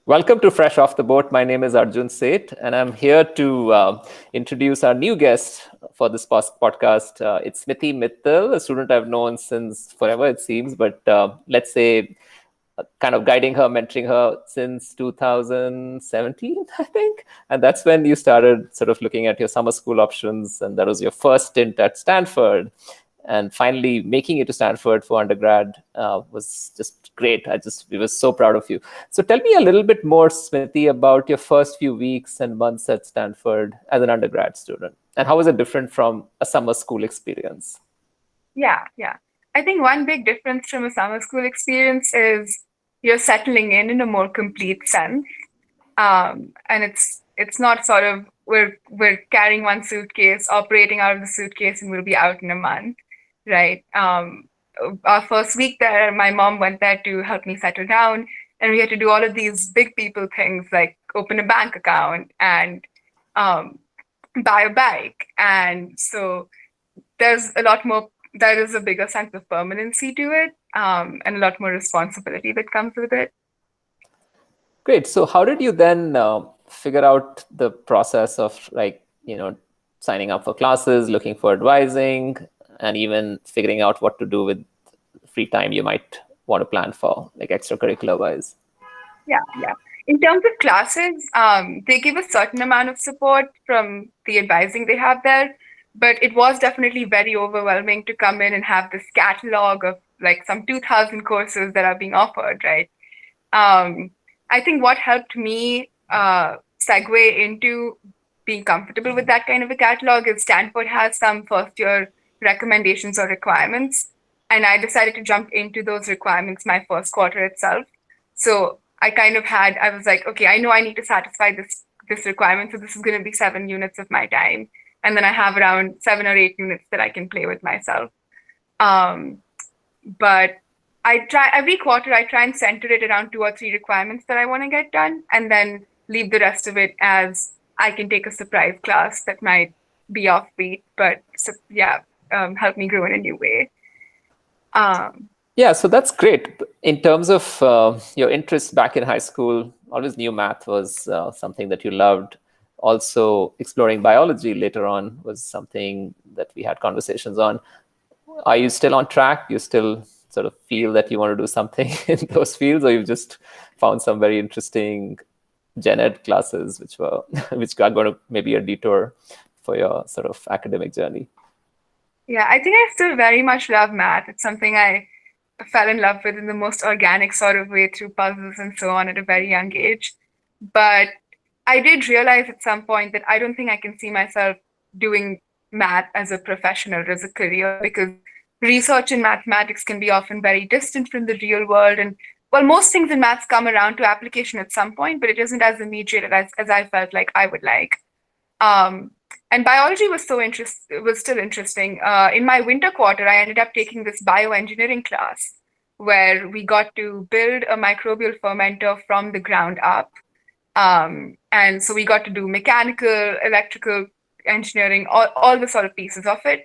Welcome to Fresh Off the Boat. My name is Arjun Seth, and I'm here to introduce our new guest for this podcast. It's Smiti Mittal, a student I've known since forever, it seems, but let's say kind of guiding her, mentoring her since 2017, I think. And that's when you started sort of looking at your summer school options, and that was your first stint at Stanford. And finally, making it to Stanford for undergrad was just great. We were so proud of you. So tell me a little bit more, Smriti, about your first few weeks and months at Stanford as an undergrad student. And how was it different from a summer school experience? Yeah. I think one big difference from a summer school experience is you're settling in a more complete sense. And it's not sort of we're carrying one suitcase, operating out of the suitcase, and we'll be out in a month, right? Our first week there, my mom went there to help me settle down, and we had to do all of these big people things like open a bank account and um, buy a bike, and so there's a lot more. There is a bigger sense of permanency to it, and a lot more responsibility that comes with it. Great. So how did you then figure out the process of signing up for classes, looking for advising, and even figuring out what to do with free time you might want to plan for, like extracurricular wise? Yeah. In terms of classes, they give a certain amount of support from the advising they have there, but it was definitely very overwhelming to come in and have this catalog of like some 2,000 courses that are being offered, right? Um, I think what helped me segue into being comfortable with that kind of a catalog is Stanford has some first year recommendations or requirements. And I decided to jump into those requirements my first quarter itself. So I was like, okay, I know I need to satisfy this requirement. So this is going to be 7 units of my time. And then I have around 7 or 8 units that I can play with myself. Um, but I try every quarter, I try and center it around 2 or 3 requirements that I want to get done, and then leave the rest of it as I can take a surprise class that might be offbeat, but yeah, help me grow in a new way. Um, Yeah, so that's great. In terms of your interest back in high school, always knew math was something that you loved. Also, exploring biology later on was something that we had conversations on. Are you still on track? You still sort of feel that you want to do something in those fields, or you've just found some very interesting gen ed classes which are going to maybe a detour for your sort of academic journey? yeah, I think I still very much love math. It's something I fell in love with in the most organic sort of way through puzzles and so on at a very young age. But I did realize at some point that I don't think I can see myself doing math as a profession or as a career because research in mathematics can be often very distant from the real world. And well, most things in maths come around to application at some point, but it isn't as immediate as I felt like I would like. Um, and biology was still interesting. In my winter quarter, I ended up taking this bioengineering class where we got to build a microbial fermenter from the ground up. And so we got to do mechanical, electrical engineering, all the sort of pieces of it.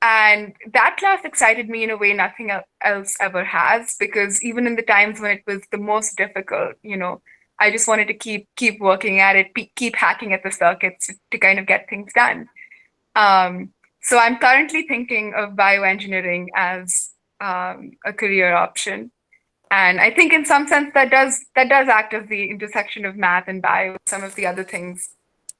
And that class excited me in a way nothing else ever has, because even in the times when it was the most difficult, I just wanted to keep working at it, keep hacking at the circuits to kind of get things done. So I'm currently thinking of bioengineering as a career option. And I think in some sense that does act as the intersection of math and bio, some of the other things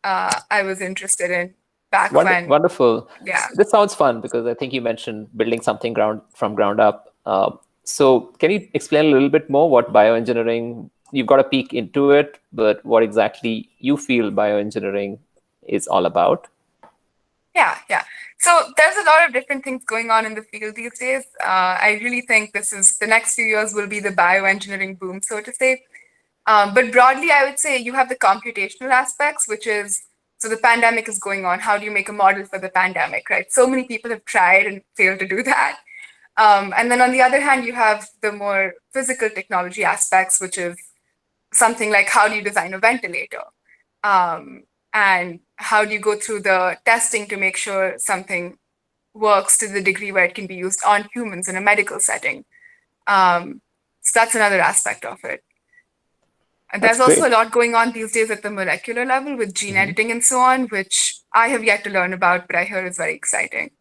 I was interested in back when, Wonderful. yeah. This sounds fun because I think you mentioned building something from ground up. So can you explain a little bit more what bioengineering? You've got a peek into it, but what exactly you feel bioengineering is all about? Yeah. So there's a lot of different things going on in the field these days. I really think this is the next few years will be the bioengineering boom, so to say. But broadly, I would say you have the computational aspects, which is so the pandemic is going on. How do you make a model for the pandemic, right? So many people have tried and failed to do that. And then on the other hand, you have the more physical technology aspects, which is something like how do you design a ventilator? Um, and how do you go through the testing to make sure something works to the degree where it can be used on humans in a medical setting? So that's another aspect of it. And That's there's also a great. lot going on these days at the molecular level with gene Mhm. editing and so on, which I have yet to learn about, but I hear is very exciting.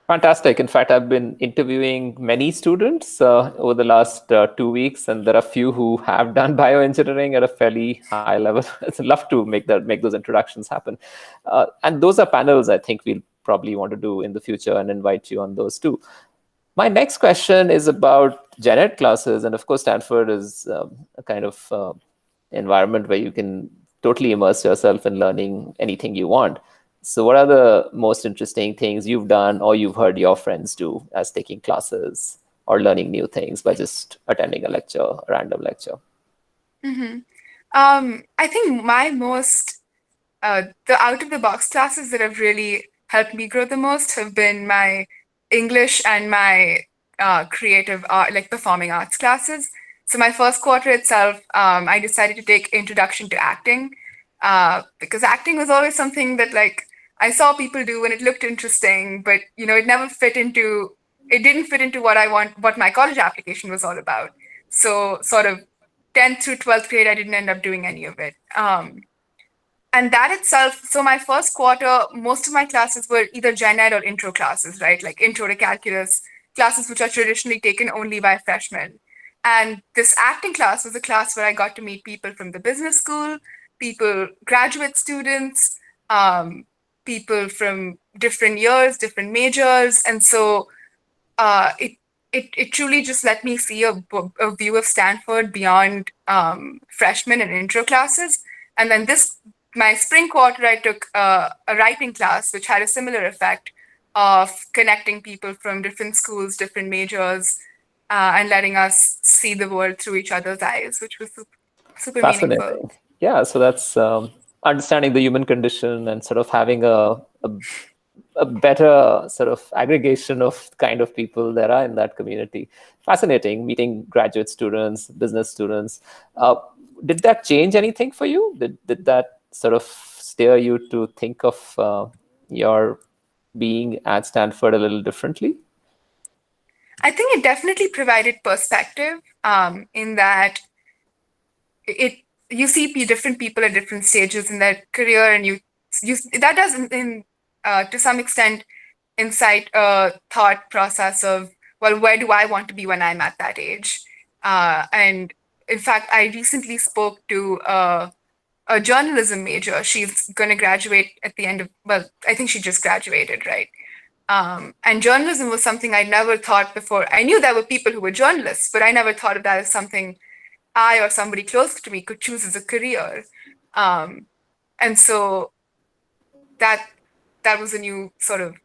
Fantastic. In fact, I've been interviewing many students over the last 2 weeks, and there are few who have done bioengineering at a fairly high level. I'd love to make those introductions happen, and those are panels I think we'll probably want to do in the future and invite you on those too. My next question is about gen ed classes, and of course, Stanford is a kind of environment where you can totally immerse yourself in learning anything you want. So, what are the most interesting things you've done or you've heard your friends do as taking classes or learning new things by just attending a lecture, a random lecture? Hmm. I think my most the out of the box classes that have really helped me grow the most have been my English and my creative art, like performing arts classes. So my first quarter itself, I decided to take introduction to acting because acting was always something that like I saw people do and it looked interesting, but it never fit into it didn't fit into what my college application was all about. So sort of 10th through 12th grade, I didn't end up doing any of it. And that itself, so my first quarter, most of my classes were either gen ed or intro classes, right? Like intro to calculus, classes which are traditionally taken only by freshmen. And this acting class was a class where I got to meet people from the business school, people, graduate students, um, people from different years, different majors. And so it it truly just let me see a view of Stanford beyond freshman and intro classes. And then this my spring quarter, I took a writing class, which had a similar effect of connecting people from different schools, different majors, and letting us see the world through each other's eyes, which was super meaningful. Fascinating. Yeah, so that's understanding the human condition and sort of having a better sort of aggregation of kind of people there are in that community. Fascinating meeting graduate students, business students. Uh, did that change anything for you? Did that sort of steer you to think of your being at Stanford a little differently? I think it definitely provided perspective in that it you see different people at different stages in their career, and you that does to some extent incite a thought process of, well, where do I want to be when I'm at that age? And in fact, I recently spoke to a journalism major. She's going to graduate at the end of, well, I think she just graduated, right? And journalism was something I never thought before. I knew there were people who were journalists, but I never thought of that as something I or somebody close to me could choose as a career. Um, and so that that was a new sort of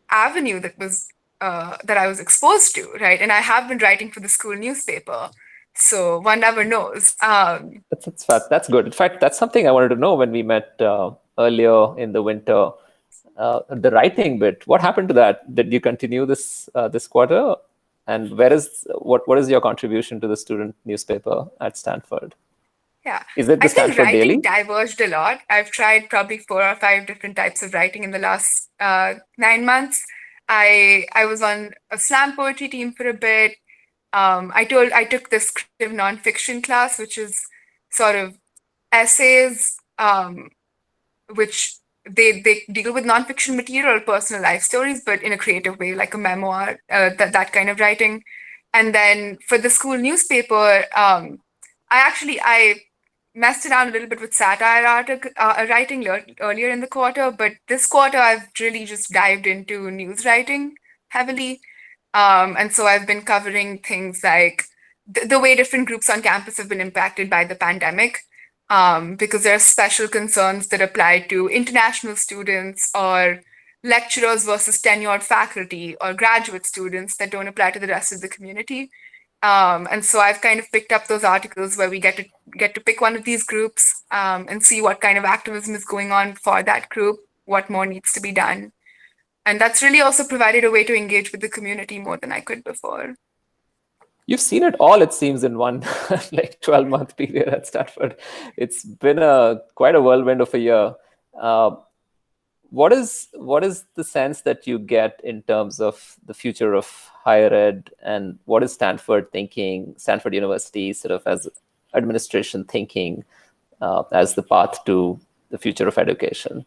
avenue that I was exposed to, right? And I have been writing for the school newspaper, so one never knows. That's good. In fact, that's something I wanted to know when we met earlier in the winter. The writing bit. What happened to that? Did you continue this quarter? And what is your contribution to the student newspaper at Stanford? Yeah, Is it the I think Stanford writing Daily? diverged a lot. I've tried probably 4 or 5 different types of writing in the last 9 months. I was on a slam poetry team for a bit. I took this creative nonfiction class, which is sort of essays, which they deal with nonfiction material or personal life stories, but in a creative way, like a memoir, that kind of writing. And then for the school newspaper, I messed around a little bit with satire writing earlier in the quarter, but this quarter I've really just dived into news writing heavily. And so I've been covering things like the way different groups on campus have been impacted by the pandemic, because there are special concerns that apply to international students or lecturers versus tenured faculty or graduate students that don't apply to the rest of the community. And so I've kind of picked up those articles where we get to pick one of these groups, and see what kind of activism is going on for that group, what more needs to be done. And that's really also provided a way to engage with the community more than I could before. You've seen it all, it seems, in one like 12-month period at Stanford. It's been a quite a whirlwind of a year. Uh, what is the sense that you get in terms of the future of higher ed, and what is Stanford thinking, Stanford University, sort of as administration thinking as the path to the future of education?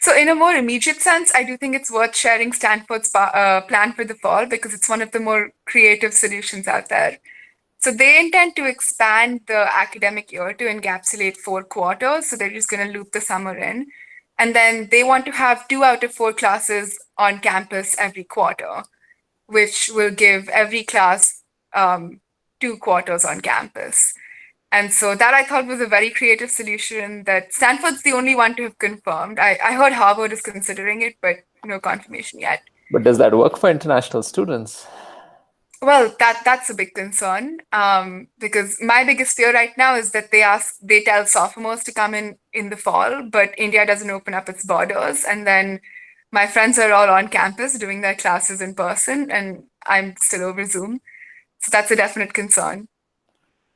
So, in a more immediate sense, I do think it's worth sharing Stanford's plan for the fall because it's one of the more creative solutions out there. So, they intend to expand the academic year to encapsulate 4 quarters. So, they're just going to loop the summer in. And then they want to have 2 out of 4 classes on campus every quarter, which will give every class 2 quarters on campus. And so that I thought was a very creative solution that Stanford's the only one to have confirmed. I heard Harvard is considering it, but no confirmation yet. But does that work for international students? Well, that's a big concern because my biggest fear right now is that they tell sophomores to come in the fall, but India doesn't open up its borders, and then my friends are all on campus doing their classes in person, and I'm still over Zoom. So that's a definite concern.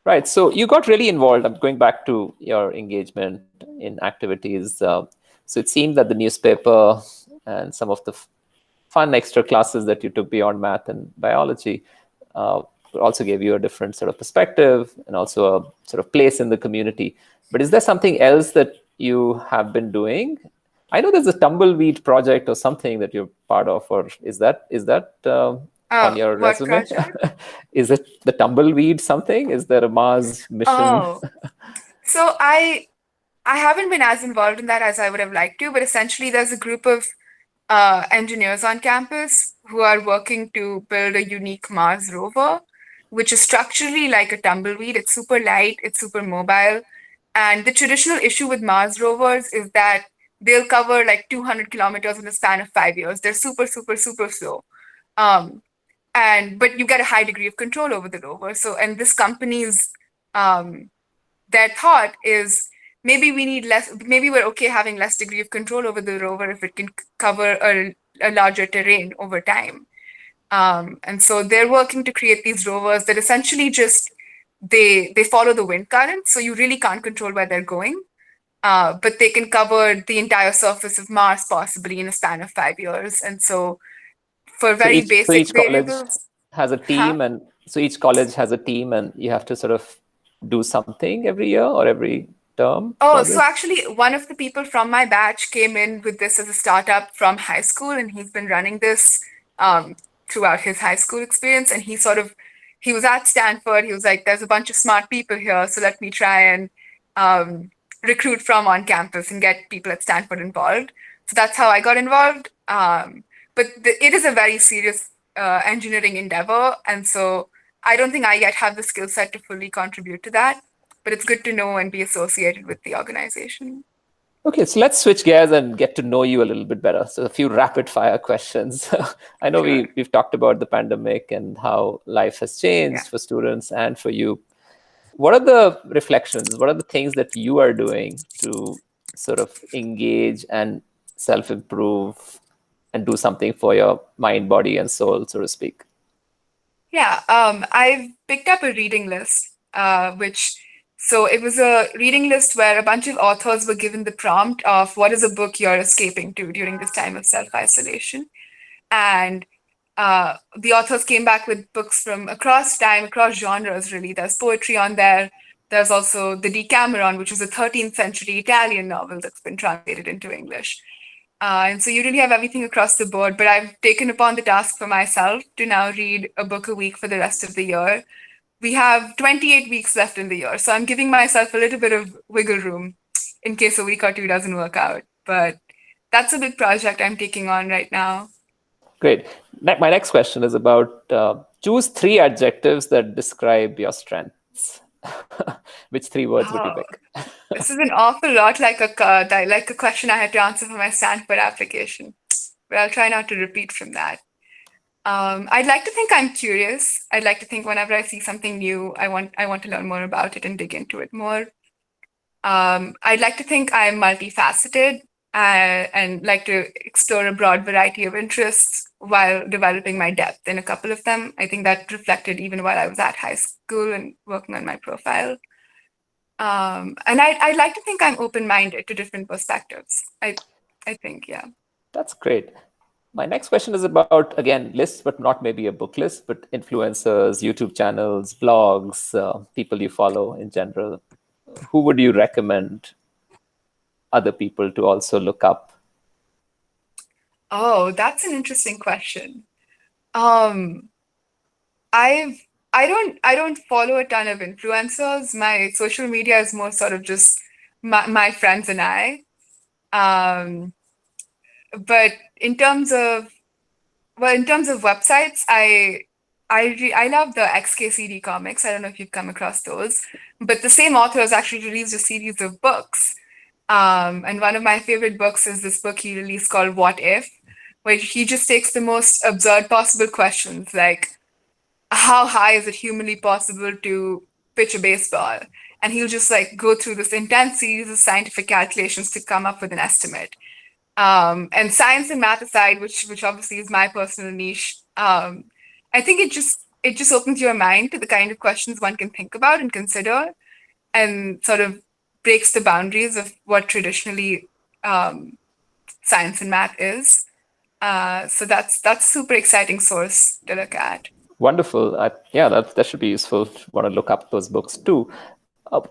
Right. So you got really involved. I'm going back to your engagement in activities. So it seemed that the newspaper and some of the fun extra classes that you took beyond math and biology uh, also gave you a different sort of perspective and also a sort of place in the community. But is there something else that you have been doing? I know there's a tumbleweed project or something that you're part of, or is that on your What resume? project? Is it the tumbleweed something? Is there a Mars mission? Oh, so I haven't been as involved in that as I would have liked to, but essentially there's a group of engineers on campus who are working to build a unique Mars rover, which is structurally like a tumbleweed. It's super light, it's super mobile. And the traditional issue with Mars rovers is that they'll cover like 200 kilometers in the span of 5 years. They're super, super, super slow. Um, and but you get a high degree of control over the rover. So, and this company's um, their thought is maybe we need less, maybe we're okay having less degree of control over the rover if it can cover a larger terrain over time. And so they're working to create these rovers that essentially just they follow the wind current, so you really can't control where they're going. But they can cover the entire surface of Mars possibly in a span of 5 years. And so for So very each basic college variables, has a huh? team, and so each college has a team, and you have to sort of do something every year or every term Oh, for so this. actually, one of the people from my batch came in with this as a startup from high school, and he's been running this um, throughout his high school experience. And he was at Stanford. He was like, "There's a bunch of smart people here, so let me try and um, recruit from on campus and get people at Stanford involved." So that's how I got involved. But it is a very serious engineering endeavor, and so I don't think I yet have the skill set to fully contribute to that, but it's good to know and be associated with the organization. Okay, so let's switch gears and get to know you a little bit better. So a few rapid fire questions. I know Sure. we've talked about the pandemic and how life has Yeah. changed for students and for you. What are the reflections? What are the things that you are doing to sort of engage and self improve and do something for your mind, body, and soul, so to speak? Yeah. I've picked up a reading list, so it was a reading list where a bunch of authors were given the prompt of what is a book you're escaping to during this time of self-isolation. And the authors came back with books from across time, across genres, really. There's poetry on there. There's also the Decameron, which was a 13th century Italian novel that's been translated into English. And so you really have everything across the board. But I've taken upon the task for myself to now read a book a week for the rest of the year. We have 28 weeks left in the year. So I'm giving myself a little bit of wiggle room in case a week or two doesn't work out. But that's a big project I'm taking on right now. Great. My next question is about choose three adjectives that describe your strengths. Which three words would you Oh, pick? this is an awful lot like a question I had to answer for my Stanford application, but I'll try not to repeat from that. I'd like to think I'm curious. I'd like to think whenever I see something new, I want to learn more about it and dig into it more. I'd like to think I'm multifaceted and like to explore a broad variety of interests while developing my depth in a couple of them. I think that reflected even while I was at high school and working on my profile. And I'd like to think I'm open-minded to different perspectives. I think, yeah. That's great. My next question is about, again, lists, but not maybe a book list, but influencers, YouTube channels, blogs, people you follow in general. Who would you recommend other people to also look up? Oh, that's an interesting question. Um, I've I don't follow a ton of influencers. My social media is more sort of just my friends and I. Um, but in terms of in terms of websites, I love the XKCD comics. I don't know if you've come across those, but the same author has actually released a series of books. And one of my favorite books is this book he released called What If, where he just takes the most absurd possible questions, like how high is it humanly possible to pitch a baseball? And he'll just like go through this intense series of scientific calculations to come up with an estimate. And science and math aside, which obviously is my personal niche, I think it just opens your mind to the kind of questions one can think about and consider, and sort of breaks the boundaries of what traditionally um, science and math is. So that's a super exciting source to look at. Wonderful. Yeah, that should be useful. Want to look up those books too.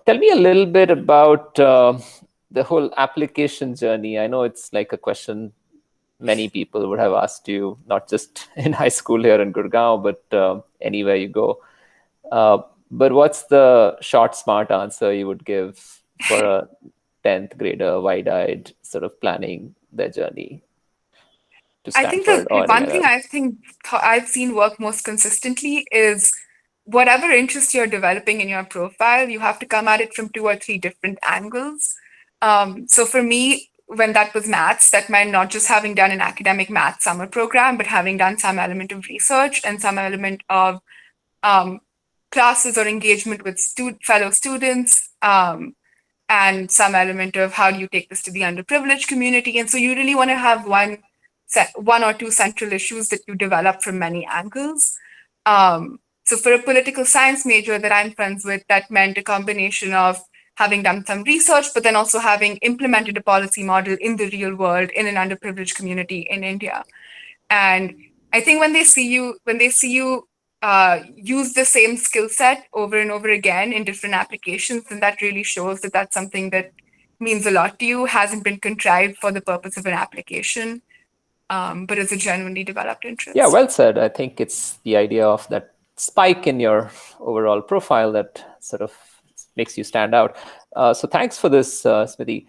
Tell me a little bit about the whole application journey. I know it's like a question many people would have asked you, not just in high school here in Gurgaon, but anywhere you go. Uh, but what's the short, smart answer you would give for a 10th grader, wide-eyed, sort of planning their journey to I think the Stanford or one anywhere thing else? I've seen work most consistently is whatever interest you're developing in your profile, you have to come at it from two or three different angles. So for me, when that was maths, that meant not just having done an academic math summer program, but having done some element of research and some element of um, classes or engagement with fellow students. And some element of how do you take this to the underprivileged community. And so you really want to have one or two central issues that you develop from many angles. So for a political science major that I'm friends with, that meant a combination of having done some research, but then also having implemented a policy model in the real world in an underprivileged community in India. And I think when they see you use the same skill set over and over again in different applications, then that really shows that that's something that means a lot to you, hasn't been contrived for the purpose of an application, but is a genuinely developed Yeah, interest. well said. I think it's the idea of that spike in your overall profile that sort of makes you stand out. So thanks for this, Smithy.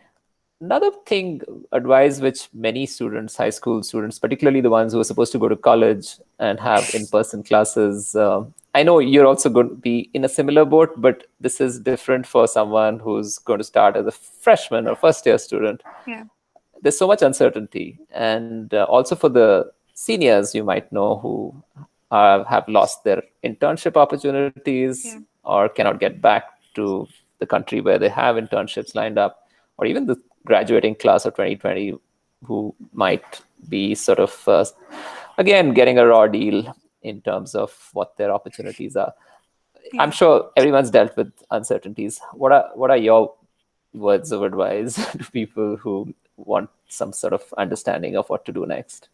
Another thing, advice which many students, high school students, particularly the ones who are supposed to go to college and have in-person classes, I know you're also going to be in a similar boat, but this is different for someone who's going to start as a freshman or first-year student. Yeah, There's so much uncertainty, and also for the seniors you might know who have lost their internship opportunities yeah, or cannot get back to the country where they have internships lined up, or even the graduating class of 2020 who might be sort of again getting a raw deal in terms of what their opportunities are. I'm yeah. sure everyone's dealt with uncertainties. What are your words of advice to people who want some sort of understanding of what to do next?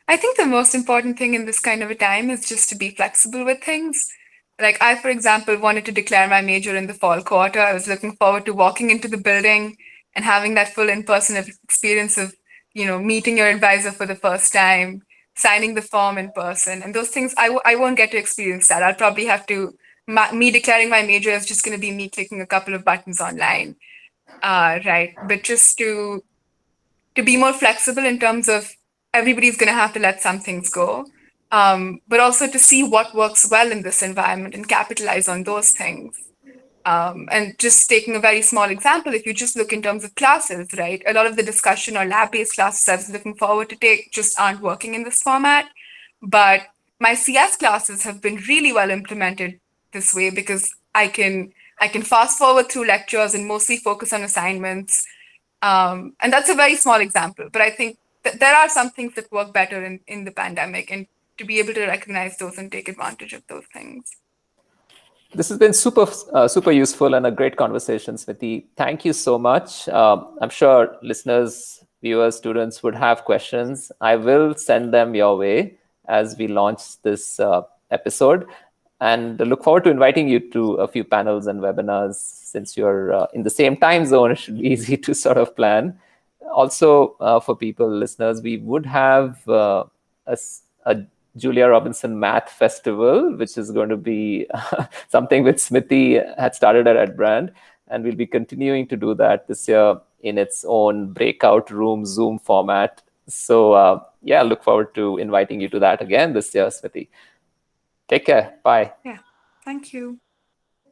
I think the most important thing in this kind of a time is just to be flexible with things. Like I, for example, wanted to declare my major in the fall quarter. I was looking forward to walking into the building and having that full in-person experience of, meeting your advisor for the first time, signing the form in person, and those things. I won't get to experience that. I'll probably have to. Me declaring my major is just going to be me clicking a couple of buttons online, right? But just to be more flexible in terms of everybody's going to have to let some things go, but also to see what works well in this environment and capitalize on those things. And just taking a very small example, if you just look in terms of classes, right? A lot of the discussion or lab based classes I was looking forward to take just aren't working in this format. But my CS classes have been really well implemented this way because I can fast forward through lectures and mostly focus on assignments, and that's a very small example, but I think there are some things that work better in the pandemic, and to be able to recognize those and take advantage of those things. This has been super useful and a great conversation, Smriti. Thank you so much. I'm sure listeners viewers, students would have questions, I will send them your way as we launch this episode. And look forward to inviting you to a few panels and webinars. Since you're in the same time zone, it should be easy to sort of plan. Also, for people, listeners, we would have a Julia Robinson Math Festival, which is going to be something which Smithy had started at Brand. And we'll be continuing to do that this year in its own breakout room Zoom format. So, yeah, look forward to inviting you to that again this year, Smithy. Take care. Bye. Yeah. Thank you.